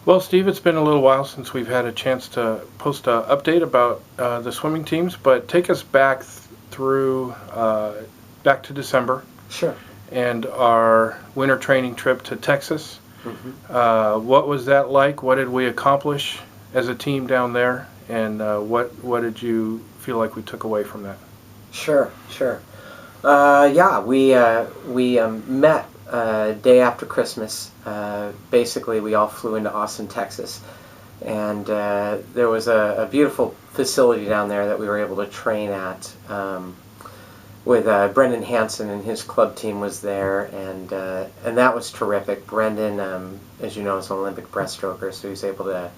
Well, Steve, it's been a little while since we've had a chance to post an update about the swimming teams, but take us back through back to December Sure. and our winter training trip to Texas. hmm What was that like? What did we accomplish as a team down there? And what did you feel like we took away from that? Sure, sure. Yeah, we met day after Christmas. Basically, we all flew into Austin, Texas, and there was a beautiful facility down there that we were able to train at. With Brendan Hansen and his club team was there, and that was terrific. Brendan, as you know, is an Olympic breaststroker, so he was able to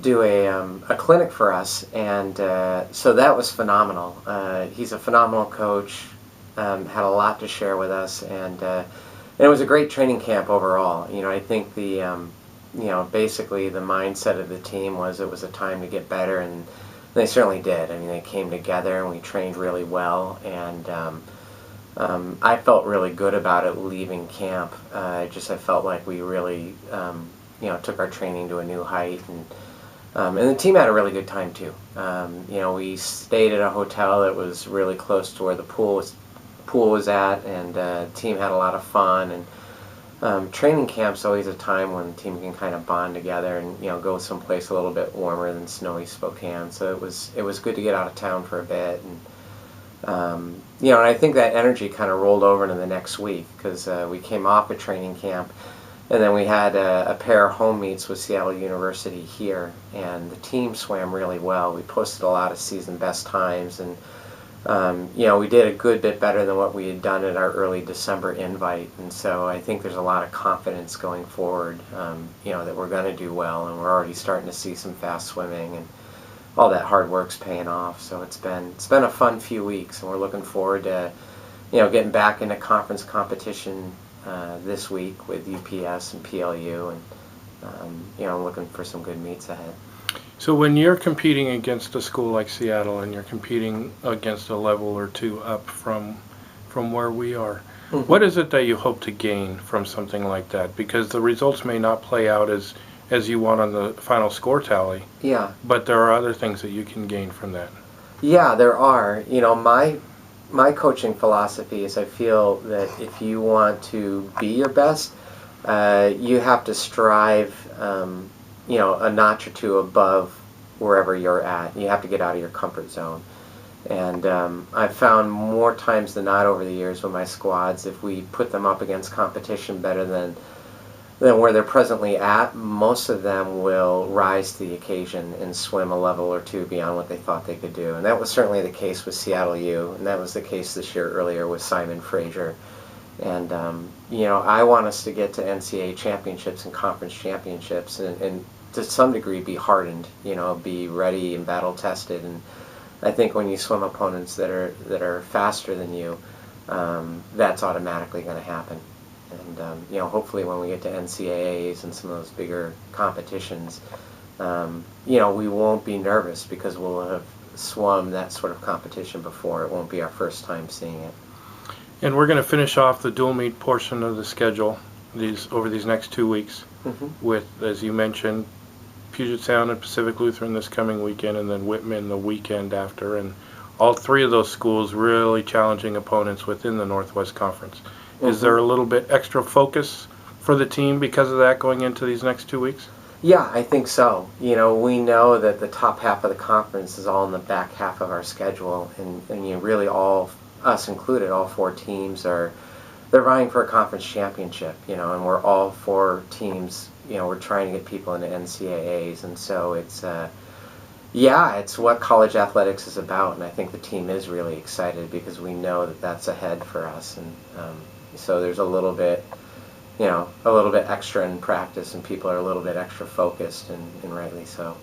do a clinic for us, and so that was phenomenal. He's a phenomenal coach, had a lot to share with us, and it was a great training camp overall. I think basically the mindset of the team was it was a time to get better, and they certainly did. I mean, they came together and we trained really well, and I felt really good about it leaving camp. I felt like we really, took our training to a new height, and the team had a really good time too. We stayed at a hotel that was really close to where the pool was at, and the team had a lot of fun. And training camp's always a time when the team can kind of bond together and go someplace a little bit warmer than snowy Spokane. So it was good to get out of town for a bit, and I think that energy kind of rolled over into the next week because we came off of training camp. And then we had a pair of home meets with Seattle University here, and the team swam really well. We posted a lot of season best times, and we did a good bit better than what we had done at our early December invite. And so I think there's a lot of confidence going forward, that we're going to do well, and we're already starting to see some fast swimming, and all that hard work's paying off. So it's been a fun few weeks, and we're looking forward to getting back into conference competition this week with UPS and PLU, and I'm looking for some good meets ahead. So when you're competing against a school like Seattle and you're competing against a level or two up from where we are, what is it that you hope to gain from something like that? Because the results may not play out as you want on the final score tally. Yeah. But there are other things that you can gain from that. Yeah, there are. My coaching philosophy is I feel that if you want to be your best, you have to strive, a notch or two above wherever you're at. You have to get out of your comfort zone. And I've found more times than not over the years with my squads, if we put them up against competition better than where they're presently at, most of them will rise to the occasion and swim a level or two beyond what they thought they could do. And that was certainly the case with Seattle U, and that was the case this year earlier with Simon Fraser. And, I want us to get to NCAA championships and conference championships and to some degree be hardened, be ready and battle tested. And I think when you swim opponents that are faster than you, that's automatically going to happen. And hopefully when we get to NCAAs and some of those bigger competitions, we won't be nervous because we'll have swum that sort of competition before. It won't be our first time seeing it. And we're going to finish off the dual meet portion of the schedule over these next 2 weeks with, as you mentioned, Puget Sound and Pacific Lutheran this coming weekend, and then Whitman the weekend after. And all three of those schools really challenging opponents within the Northwest Conference. Is there a little bit extra focus for the team because of that going into these next 2 weeks? Yeah, I think so. We know that the top half of the conference is all in the back half of our schedule, and really all, us included, all four teams they're vying for a conference championship, and we're all four teams, we're trying to get people into NCAAs, and so it's what college athletics is about, and I think the team is really excited because we know that that's ahead for us, and so there's a little bit extra in practice, and people are a little bit extra focused, and rightly so.